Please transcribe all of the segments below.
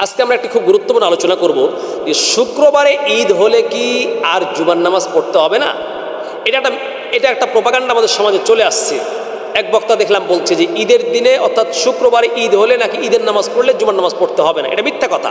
আজকে আমরা একটি খুব গুরুত্বপূর্ণ আলোচনা করব যে শুক্রবারে ঈদ হলে কি আর জুমার নামাজ পড়তে হবে না। এটা একটা প্রোপাগান্ডা আমাদের সমাজে চলে আসছে। এক বক্তা দেখলাম বলছে যে ঈদের দিনে অর্থাৎ শুক্রবারে ঈদ হলে নাকি ঈদের নামাজ পড়লে জুমার নামাজ পড়তে হবে না। এটা মিথ্যা কথা।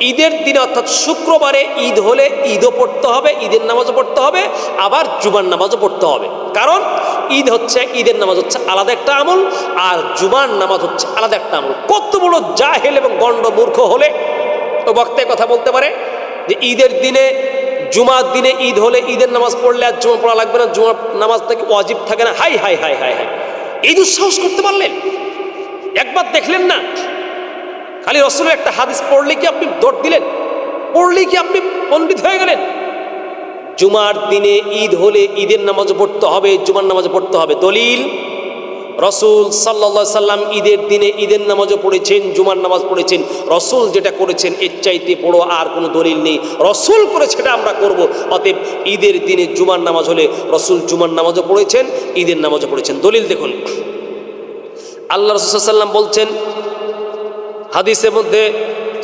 ঈদের দিনে অর্থাৎ শুক্রবারে ঈদ হলে ঈদও পড়তে হবে, ঈদের নামাজও পড়তে হবে, আবার জুমার নামাজও পড়তে হবে। কারণ ঈদের নামাজ হচ্ছে আলাদা একটা আমল, আর জুমার নামাজ হচ্ছে আলাদা একটা আমল। কত বড় জাহেল এবং গণ্ড মূর্খ হলে ও বক্তায় কথা বলতে পারে যে ঈদের দিনে জুমার দিনে ঈদ হলে ঈদের নামাজ পড়লে আর জুমা পড়া লাগবে না, জুমার নামাজ থেকে ওয়াজিব থাকে না। High high high high high, এই দুঃসাহস করতে পারলেন? একবার দেখলেন না? খালি রসুলের একটা হাদিস পড়লে কি আপনি দৌড় দিলেন? পড়লেই কি আপনি পণ্ডিত হয়ে গেলেন? জুমার দিনে ঈদ হলে ঈদের নামাজও পড়তে হবে, জুমার নামাজও পড়তে হবে। দলিল, রসুল সাল্লাল্লাহু আলাইহি সাল্লাম ঈদের দিনে ঈদের নামাজও পড়েছেন, জুমার নামাজ পড়েছেন। রসুল যেটা করেছেন এর চাইতে বড় আর কোনো দলিল নেই। রসুল করে সেটা আমরা করব। অতএব ঈদের দিনে জুমার নামাজ হলে রসুল জুমার নামাজও পড়েছেন, ঈদের নামাজও পড়েছেন। দলিল দেখুন, আল্লাহ রাসূল সাল্লাল্লাহু আলাইহি ওয়াসাল্লাম বলছেন, হাদিসের মধ্যে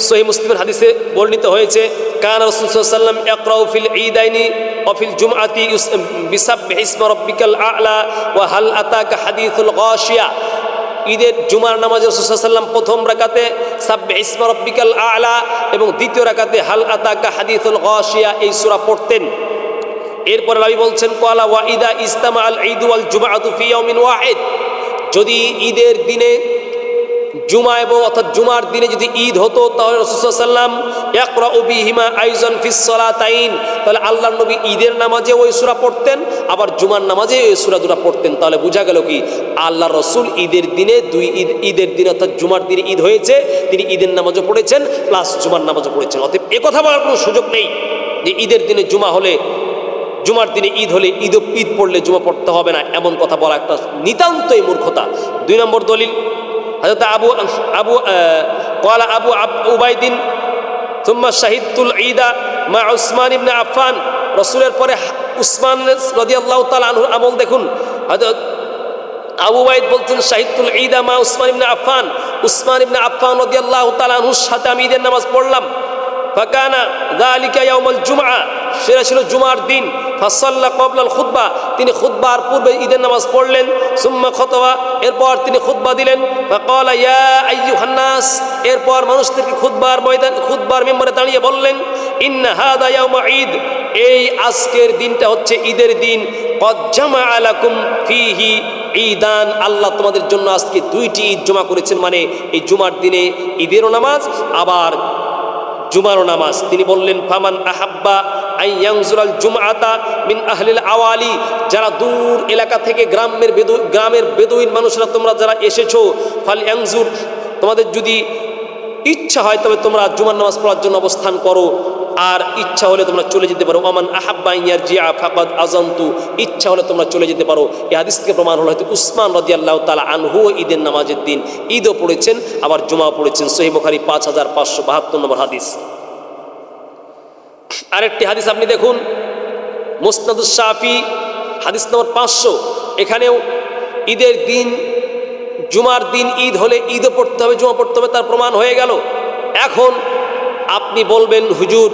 সহিহ মুসলিমের হাদিসে বর্ণিত হয়েছে, কানা রাসূল সাল্লাল্লাহু আলাইহি ওয়াসাল্লাম ইয়াকরাউ ফিল ঈদাইনি ওয়া ফিল জুমআতি বিসাব্বিহি ইসমা রাব্বিকাল আ'লা ওয়া হাল আতাকা হাদিসুল গাশিয়া। ঈদের জুমার নামাজে রাসূল সাল্লাল্লাহু আলাইহি ওয়াসাল্লাম প্রথম রাকাতে সাব্বিহি ইসমা রাব্বিকাল আ'লা এবং দ্বিতীয় রাকাতে হাল আতাকা হাদিসুল গাশিয়া এই সূরা পড়তেন। এরপরে নবী বলছেন, ক্বালা ওয়া ইদা ইজতামাআল ঈদু ওয়াল জুমআতু ফি ইয়াউমিন ওয়াহিদ, যদি ঈদের দিনে জুমা এবং অর্থাৎ জুমার দিনে যদি ঈদ হতো তাহলে রাসূল সাল্লাল্লাহু আলাইহি ওয়াসাল্লাম ইয়াকরাউ বিহিমা আইযান ফিস সালাতাইন, তাহলে আল্লাহর নবী ঈদের নামাজে ওই সূরা পড়তেন, আবার জুমার নামাজে ওই সূরা দুটো পড়তেন। তাহলে বোঝা গেল কি আল্লাহর রাসূল ঈদের দিনে ঈদের দিনে অর্থাৎ জুমার দিনে ঈদ হয়েছে, তিনি ঈদের নামাজও পড়েছেন প্লাস জুমার নামাজও পড়েছেন। অতএব এ কথা বলার কোনো সুযোগ নেই যে ঈদের দিনে জুমার দিনে ঈদ হলে ঈদ পড়লে জুমা পড়তে হবে না, এমন কথা বলা একটা নিতান্তই মূর্খতা। 2 নম্বর দলিল, হযরত আবু উবাইদিন সুম্মা শাহিদতুল ঈদা মা উসমান ইবনে আফফান, রাসূলের পরে উসমান রাদিয়াল্লাহু তাআলা আনহু আমল দেখুন। হযরত আবু উবাইদ বলছেন, শাহিদতুল ঈদা মা উসমান ইবনে আফফান, উসমান ইবনে আফফান রাদিয়াল্লাহু তাআলা আনহুর সাথে আমি ঈদের নামাজ পড়লাম। ফাকানা যালিকা ইয়াউমুল জুমআ, সেটা ছিল জুমার দিন। ফাসাল্লা ক্বাবলাল খুতবা, তিনি খুতবার পূর্বে ঈদের নামাজ পড়লেন। সুম্মা খুতবা, এরপর তিনি খুতবা দিলেন। ফাকালা ইয়া আইয়ুহান নাস, এরপর মানুষদেরকে খুতবার মিম্বরে দাঁড়িয়ে বললেন, ইন্না হাদা ইয়াউমু ঈদ, এই আজকের দিনটা হচ্ছে ঈদের দিন। ক্বাদ জামাআ লাকুম ফীহি ঈদান, আল্লাহ তোমাদের জন্য আজকে 2টি ঈদ জমা করেছেন, মানে এই জুমার দিনে ঈদেরও নামাজ আবার জুমারও নামাজ। তিনি বললেন, ফামান আহাব্বা আইয়ানজুরাল জুমআতা মিন আহলিল আওয়ালি, যারা দূর এলাকা থেকে গ্রামের বেদুইন মানুষরা তোমরা যারা এসেছো, ফাল ইয়ানজুর, তোমাদের যদি ইচ্ছা হয় তবে তোমরা জুমার নামাজ পড়ার জন্য অবস্থান করো, আর ইচ্ছা হলে তোমরা চলে যেতে পারো। আমান আহাব্বা ইয়ারজিআ ফাকাদ আযানতু, ইচ্ছা হলে তোমরা চলে যেতে পারো। এই হাদিস থেকে প্রমাণ হলো হয়তো উসমান রাদিয়াল্লাহু তাআলা আনহু ঈদের নামাজের দিন ঈদও পড়েছেন আবার জুমাও পড়েছেন। সহিহ বুখারী 5572 নম্বর হাদিস। আরেকটি হাদিস আপনি দেখুন, মুসনাদুশ শাফি হাদিস নম্বর 500, এখানেও ঈদের দিন জুমার দিন ঈদ হলে ঈদও পড়তে হবে, জুমা পড়তে হবে, তার প্রমাণ হয়ে গেল। এখন আপনি বলবেন, হুজুর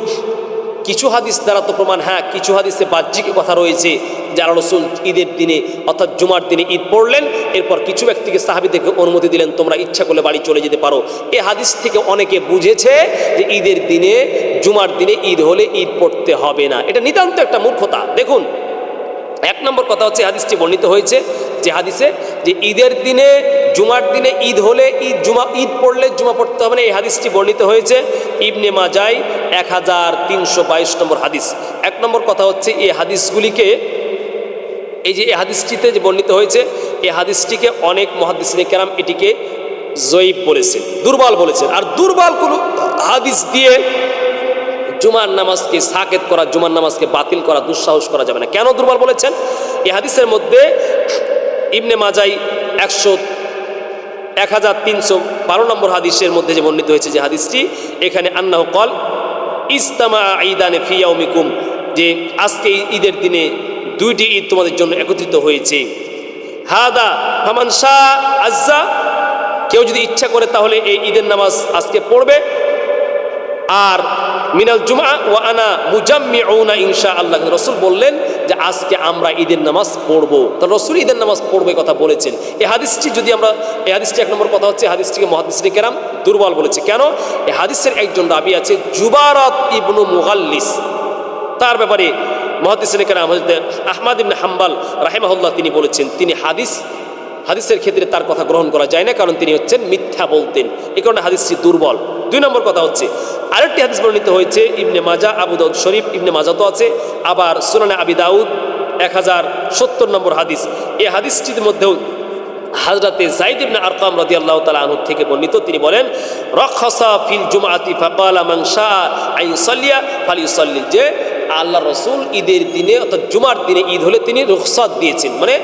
কিছু হাদিস দ্বারা তো প্রমাণ, হ্যাঁ কিছু হাদিসে বাহ্যিক কথা রয়েছে যে আল্লাহ রাসূল ঈদের দিনে অর্থাৎ জুমার দিনে ঈদ পড়লেন, এরপর কিছু ব্যক্তিকে সাহাবীদেরকে অনুমতি দিলেন তোমরা ইচ্ছা করলে বাড়ি চলে যেতে পারো। এই হাদিস থেকে অনেকে বুঝেছে যে ঈদের দিনে জুমার দিনে ঈদ হলে ঈদ পড়তে হবে না। এটা নিতান্ত একটা মূর্খতা। দেখুন, 1 নম্বর কথা হচ্ছে হাদিসটি বর্ণিত হয়েছে যে হাদিসে যে ঈদের দিনে জুমার দিনে ঈদ হলে ঈদ পড়লে জুমা পড়তে হবে না, এই হাদিসটি বর্ণিত হয়েছে ইবনে মাজাহ 1322 নম্বর হাদিস। 1 নম্বর কথা হচ্ছে এই হাদিসগুলিকে, এই হাদিসটিতে যে বর্ণিত হয়েছে এই হাদিসটিকে অনেক মুহাদ্দিসিনে কেরাম এটিকে জয়ীফ বলেছেন, দুর্বল বলেছেন। আর দুর্বল কোন হাদিস দিয়ে জুমার নামাজকে সাকেত করা, জুমার নামাজকে বাতিল করা, দুঃসাহস করা যাবে না। কেন দুর্বল বলেছেন? এই হাদিসের মধ্যে ইবনে মাজাহ 1312 নম্বর হাদিসের মধ্যে যে বর্ণিত হয়েছে যে হাদিসটি, এখানে আন্নাহু ক্বাল ইজতামা ঈদানে ফি ইয়াউমিকুম, যে আজকে ঈদের দিনে 2টি ঈদ তোমাদের জন্য একত্রিত হয়েছে। হাদা ফামান শাআ আজ্জা, কেউ যদি ইচ্ছা করে তাহলে এই ঈদের নামাজ আজকে পড়বে, আর মিনাল জুমা ওয়া আনা মুজাম্মিউনা ইনশাআল্লাহ, রাসূল বললেন যে আজকে আমরা ঈদের নামাজ পড়বো। তো রাসূল ঈদের নামাজ পড়বে কথা বলেছেন। এই হাদিসটি যদি আমরা, এই হাদিসটি এক নম্বর কথা হচ্ছে হাদিসটিকে মুহাদ্দিসিনে কেরাম দুর্বল বলেছে। কেন? এই হাদিসের একজন রাবী আছে জুবারাত ইবনু মুগাল্লিস, তার ব্যাপারে মুহাদ্দিসিনে কেরাম আহমদ ইবনে হাম্বল রাহিমাহুল্লাহ তিনি বলেছেন তিনি হাদিসের ক্ষেত্রে তার কথা গ্রহণ করা যায় না, কারণ তিনি হচ্ছেন মিথ্যা বলতেন, এই কারণে হাদিসটি দুর্বল। দুই নম্বর কথা হচ্ছে আরেকটি হাদিস বর্ণিত হয়েছে ইবনে মাজা, আবু দাউদ শরীফ, ইবনে মাজা তো আছে, আবার সুনানে আবি দাউদ 1070 নম্বর হাদিস। এই হাদিসটির মধ্যেও হযরতে যায়েদ ইবনে আরকাম রাদিয়াল্লাহু তাআলা আনহু থেকে বর্ণিত, তিনি বলেন রাখাসা ফিল জুমআতি ফাকালা মান শাআ আইসাল্লিয়া ফালিসাল্লি, যে আল্লাহ রাসূল ঈদের দিনে অর্থাৎ জুমার দিনে, ঈদ হলে তিনি রুখসাত দিয়েছেন, মানে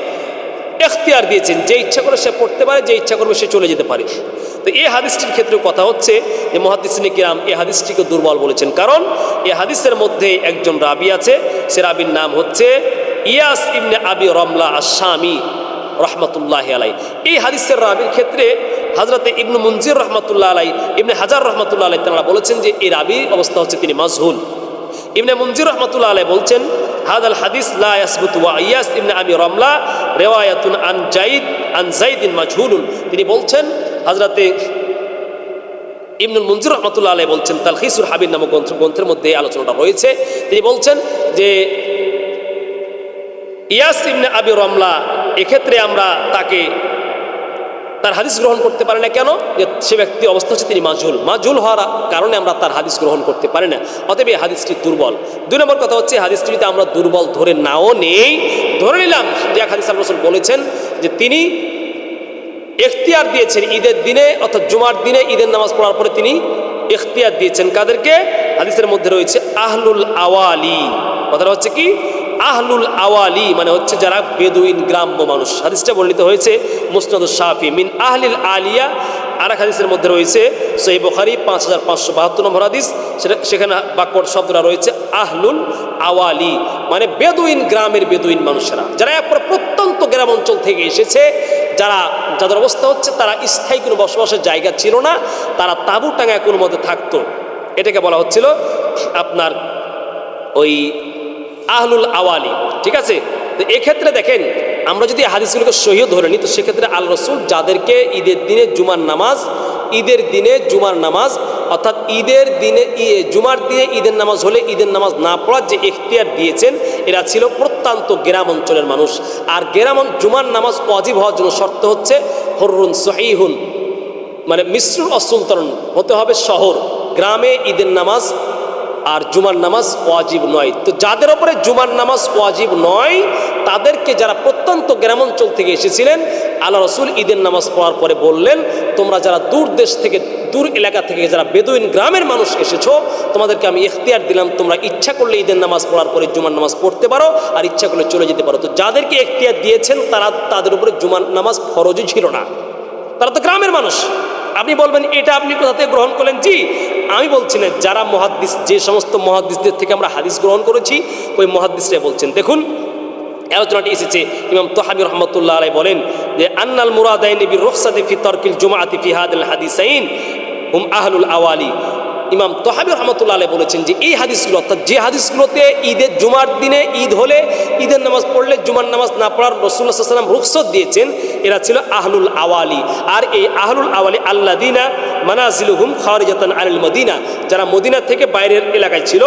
এখতিয়ার দিয়েছেন, যে ইচ্ছা করে সে পড়তে পারে, যে ইচ্ছা করবে সে চলে যেতে পারে। তো এই হাদিসটির ক্ষেত্রে কথা হচ্ছে যে মুহাদ্দিসিনে কিরাম এই হাদিসটিকে দুর্বল বলেছেন, কারণ এই হাদিসের মধ্যে একজন রাবী আছে, সে রাবীর নাম হচ্ছে ইয়াস ইবনে আবি রমলা আশ-শামী রহমতুল্লাহ আলাই। এই হাদিসের রাবীর ক্ষেত্রে হযরতে ইবনু মুনজির রহমতুল্লাহ আলাই, ইবনে হাজার রহমতুল্লাহ আলাই তারা বলেছেন যে এই রাবীর অবস্থা হচ্ছে তিনি মাজহুল। ইবনে মুনজির রহমতুল্লাহ আলাই বলছেন হাদাল হাদিস লা ইয়াসবুতু ওয়া ইয়াস ইবনে আবি রমলা রিওয়ায়াতুন আন যায়েদিন মাজহুলুন। তিনি বলছেন, হযরতে ইবনুল মুনজির রহমতুল্লাহ আলাই বলছেন তালখিসুল হাবির নামক গ্রন্থের মধ্যে এই আলোচনাটা রয়েছে। তিনি বলছেন যে ইয়াস ইবনে আবি রমলা এক্ষেত্রে আমরা তার হাদিস গ্রহণ করতে পারি না। কেন? যে সে ব্যক্তি অবস্থা হচ্ছে তিনি মাজহুল হওয়ার কারণে আমরা তার হাদিস গ্রহণ করতে পারি না, অতএব এই হাদিসটি দুর্বল। দুই নম্বর কথা হচ্ছে হাদিসটি যদি আমরা দুর্বল ধরে নাও নেই, ধরে নিলাম যে এক হাদিস আল্লাহ রাসূল বলেছেন যে তিনি এখতিয়ার দিয়েছেন ঈদের দিনে অর্থাৎ জুমার দিনে ঈদের নামাজ পড়ার পরে তিনি এখতিয়ার দিয়েছেন কাদেরকে? হাদিসের মধ্যে রয়েছে আহলুল আওয়ালি। কথাটা হচ্ছে কি? আহলুল আওয়ালি মানে হচ্ছে যারা বেদুইন গ্রাম্য মানুষ। হাদিসটা বর্ণিত হয়েছে মুসনাদুশ শাফি মিন আহলিল আলিয়া। আর এক হাদিসের মধ্যে রয়েছে সহিহ বুখারী 5572 নম্বর হাদিস, সেখানে বাক্য শব্দটা রয়েছে আহলুল আওয়ালি, মানে বেদুইন গ্রামের বেদুইন মানুষেরা, যারা একবার প্রত্যন্ত গ্রাম অঞ্চল থেকে এসেছে, যাদের অবস্থা হচ্ছে তারা স্থায়ী কোনো বসবাসের জায়গা ছিল না, তারা তাঁবু টাঙায় কোনো মধ্যে থাকতো। এটাকে বলা হচ্ছিল আপনার ওই আহলুল আওয়ালি। ঠিক আছে? তো এক্ষেত্রে দেখেন, আমরা যদি হাদিসগুলোকে সহিহ ধরে নিই, তো সেক্ষেত্রে আল্লাহ রাসূল যাদেরকে ঈদের দিনে জুমার নামাজ অর্থাৎ জুমার দিনে ঈদের নামাজ হলে ঈদের নামাজ না পড়ার যে এখতিয়ার দিয়েছেন, এরা ছিল প্রত্যন্ত গ্রাম অঞ্চলের মানুষ। আর জুমার নামাজ ওয়াজিব হওয়ার জন্য শর্ত হচ্ছে হুররুন সহিহুন, মানে মিসরুল অসুলতান হতে হবে শহর। গ্রামে ঈদের নামাজ আর জুমার নামাজ ওয়াজিব নয়। তো যাদের ওপরে জুমার নামাজ ওয়াজিব নয়, তাদেরকে যারা প্রত্যন্ত গ্রামাঞ্চল থেকে এসেছিলেন, আল্লাহ রাসূল ঈদের নামাজ পড়ার পরে বললেন, তোমরা যারা দূর এলাকা থেকে যারা বেদুইন গ্রামের মানুষ এসেছো, তোমাদেরকে আমি ইখতিয়ার দিলাম, তোমরা ইচ্ছা করলে ঈদের নামাজ পড়ার পরে জুমার নামাজ পড়তে পারো, আর ইচ্ছা করলে চলে যেতে পারো। তো যাদেরকে ইখতিয়ার দিয়েছেন তাদের উপরে জুমার নামাজ ফরজই ছিল না, তারা তো গ্রামের মানুষ। আপনি বলবেন এটা আপনি কোথা থেকে গ্রহণ করলেন? জি, আমি বলছি না, যারা মুহাদ্দিস, যে সমস্ত মুহাদ্দিসদের থেকে আমরা হাদিস গ্রহণ করেছি, ওই মুহাদ্দিসরা বলছেন। দেখুন আলোচনাটি এসেছে, ইমাম তাহাবী রাহমাতুল্লাহ আলাইহি বলেন যে আন্নাল মুরাদাইনি বির রুখসাতি ফি তারকিল জুমআতি ফি হাদাল হাদিসাইন হুম আহলুল আওয়ালি। ইমাম তাহাবী রাহমাতুল্লাহ আলাইহি বলেছেন যে এই হাদিসগুলো, অর্থাৎ যে হাদিসগুলোতে জুমার দিনে ঈদ হলে ঈদের নামাজ পড়লে জুমার নামাজ না পড়ার রাসূলুল্লাহ সাল্লাল্লাহু আলাইহি ওয়াসাল্লাম রুখসত দিয়েছেন, এরা ছিল আহলুল আওয়ালি। আর এই আহলুল আওয়ালি আল্লাযিনা মানাজিলুহুম খারিজাতান আনিল মদিনা, যারা মদিনা থেকে বাইরের এলাকায় ছিল।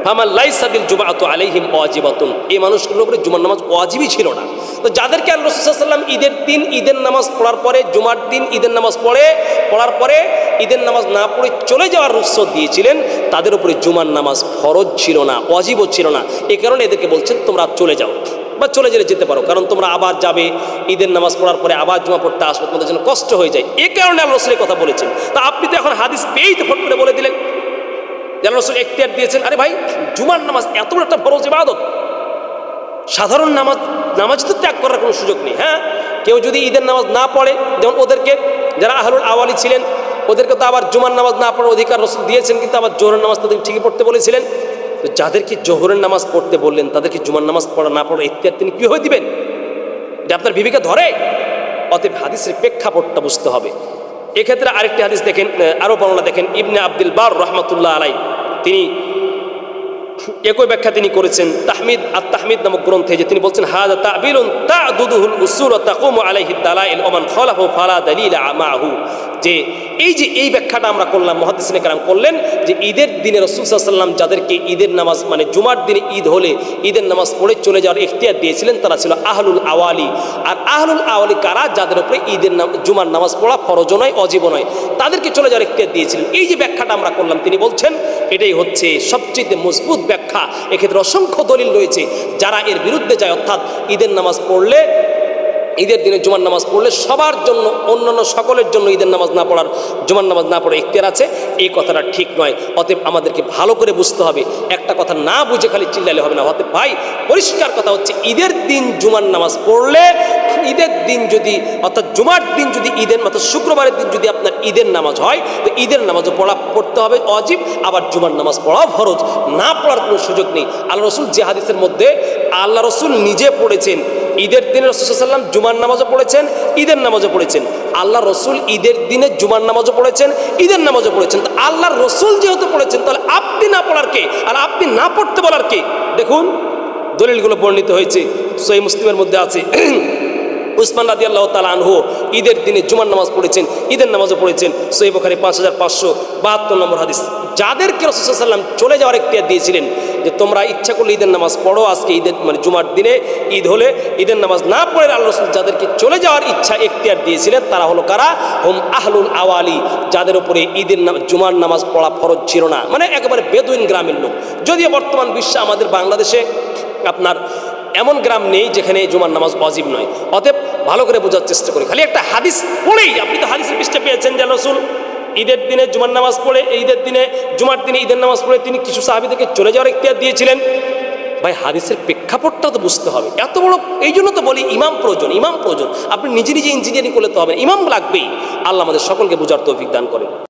ফামান লাইসা বিল জুমআতু আলাইহিম ওয়াজিবাতুন, এই মানুষগুলোর উপরে জুমার নামাজ ওয়াজিবই ছিল না। তো যাদেরকে আল্লাহ রাসূল সাল্লাল্লাহু আলাইহি ওয়াসাল্লাম ঈদের দিন ঈদের নামাজ পড়ার পরে, জুমার দিন ঈদের নামাজ পড়ার পরে ঈদের নামাজ না পড়ে চলে যাওয়ার রুখসত দিয়েছিলেন, তাদের উপরে জুমার নামাজ ফরজ ছিল না, ওয়াজিবও ছিল না। এই কারণে এদেরকে বলছেন তোমরা চলে যাও, বা চলে যেতে পারো, কারণ তোমরা আবার যাবে ঈদের নামাজ পড়ার পরে আবার জুমা পড়তে আসবে, তোমাদের জন্য কষ্ট হয়ে যায়। এই কারণে আল্লাহ রাসূলের কথা বলেছেন। তা আপনি তো এখন হাদিস পেয়েই তো ফট করে বলে দিলেন আল্লাহ রাসূল এখতিয়ার দিয়েছেন। আরে ভাই, জুমার নামাজ এত বড় একটা ফরজ ইবাদত, সাধারণ নামাজ তো ত্যাগ করার কোনো সুযোগ নেই। হ্যাঁ, কেউ যদি ঈদের নামাজ না পড়ে, যেমন ওদেরকে যারা আহলুল আওয়ালি ছিলেন, ওদেরকে তো আবার জুমার নামাজ না পড়ার অধিকার রাসূল দিয়েছেন, কিন্তু আবার জোহরের নামাজ তাদের ঠিকই পড়তে বলেছিলেন। তো যাদেরকে জোহরের নামাজ পড়তে বললেন, তাদেরকে জুমার নামাজ না পড়ার ইখতিয়ার তিনি কীভাবে দিবেন? এটা আপনার বিবেকে ধরে? অতএব হাদিসের প্রেক্ষাপটটা বুঝতে হবে। এক্ষেত্রে আরেকটি হাদিস দেখেন, আরও বর্ণনা দেখেন ইবনে আব্দুল বার রহমাতুল্লাহ আলাই, তিনি একই ব্যাখ্যা তিনি করেছেন তাহমিদ নামক গ্রন্থে, যে তিনি বলছেন হাযা তা'বিলুন তা'দুদুহুল উসুল ওয়া তাকুমু আলাইহি দালাইল ওয়া মান খালাফু ফালা দালিলা মা'হু, যে এই ব্যাখ্যাটা আমরা করলাম, মুহাদ্দিসিনে কেরাম করলেন যে ঈদের দিনে রাসূল সাল্লাল্লাহু আলাইহি ওয়াসাল্লাম যাদেরকে ঈদের নামাজ মানে জুমার দিনে ঈদ হলে ঈদের নামাজ পড়ে চলে যাওয়ার ইখতিয়ার দিয়েছিলেন তারা ছিল আহলুল আওয়ালি। আর আহলুল আওয়ালি কারা? যাদের উপরে জুমার নামাজ পড়া ফরজ নয়, অজীব নয়, তাদেরকে চলে যাওয়ার ইখতিয়ার দিয়েছিলেন। এই যে ব্যাখ্যাটা আমরা করলাম, তিনি বলছেন এটাই হচ্ছে সবচেয়ে মজবুত ব্যাখ্যা। এক্ষেত্রে অসংখ্য দলিল রয়েছে, যারা এর বিরুদ্ধে যায়, অর্থাৎ ঈদের নামাজ পড়লে, ঈদের দিনে জুমার নামাজ পড়লে সবার জন্য, অন্যান্য সকলের জন্য ঈদের নামাজ না পড়ার, জুমার নামাজ না পড়ে ইখতিয়ার আছে, এই কথাটা ঠিক নয়। অতএব আমাদেরকে ভালো করে বুঝতে হবে, একটা কথা না বুঝে খালি চিল্লালে হবে না। অতএব ভাই, পরিষ্কার কথা হচ্ছে ঈদের দিন জুমার নামাজ পড়লে, ঈদের দিন যদি, অর্থাৎ জুমার দিন যদি ঈদের, অর্থাৎ শুক্রবারের দিন যদি আপনার ঈদের নামাজ হয়, তো ঈদের নামাজও পড়তে হবে অজিব, আবার জুমার নামাজ পড়াও ফরজ, না পড়ার কোনো সুযোগ নেই। আল্লাহ রসুল যে হাদিসের মধ্যে আল্লাহ রসুল নিজে পড়েছেন, ঈদের দিনে রাসূল সাল্লাল্লাহু আলাইহি ওয়াসাল্লাম জুমার নামাজও পড়েছেন, ঈদের নামাজও পড়েছেন। আল্লাহ রসুল ঈদের দিনে জুমার নামাজও পড়েছেন, ঈদের নামাজও পড়েছেন। তো আল্লাহর রসুল যেহেতু পড়েছেন, তাহলে আপনি না পড়ার কে, আর আপনি না পড়তে বলার কে? দেখুন দলিলগুলো বর্ণিত হয়েছে, সহিহ মুসলিমের মধ্যে আছে উসমান রাদিয়াল্লাহু তাআলা আনহু ঈদের দিনে জুমার নামাজ পড়েছেন, ঈদের নামাজও পড়েছেন। সহিহ বুখারী 5572 নম্বর হাদিস। যাদেরকে রাসূল সাল্লাল্লাহু আলাইহি ওয়াসাল্লাম চলে যাওয়ার ইখতিয়ার দিয়েছিলেন, যে তোমরা ইচ্ছা করলে ঈদের নামাজ পড়ো, আজকে ঈদের মানে জুমার দিনে ঈদ হলে ঈদের নামাজ না পড়ে আল্লাহ রাসূল যাদেরকে চলে যাওয়ার ইচ্ছা ইখতিয়ার দিয়েছিলেন, তারা হলো কারা? হুম আহলুল আওয়ালি, যাদের উপরে জুমার নামাজ পড়া ফরজ ছিল না, মানে একেবারে বেদুইন গ্রামের লোক। যদিও বর্তমান বিশ্বে আমাদের বাংলাদেশে আপনার এমন গ্রাম নেই যেখানে জুমার নামাজ ওয়াজিব নয়। অতএব ভালো করে বোঝার চেষ্টা করি, খালি একটা হাদিস পড়েই, আপনি তো হাদিসের পৃষ্ঠা পেয়েছেন যে রাসূল ঈদের দিনে জুমার নামাজ পড়ে, ঈদের দিনে জুমার দিনে ঈদের নামাজ পড়ে তিনি কিছু সাহাবীদেরকে চলে যাওয়ার ইখতিয়ার দিয়েছিলেন। ভাই হাদিসের প্রেক্ষাপটটা তো বুঝতে হবে, এত বড়, এই জন্য তো বলি ইমাম প্রয়োজন, ইমাম প্রয়োজন। আপনি নিজে নিজে ইঞ্জিনিয়ারিং করলে তো হবে, ইমাম লাগবেই। আল্লাহ আমাদের সকলকে বোঝার তৌফিক দান করেন।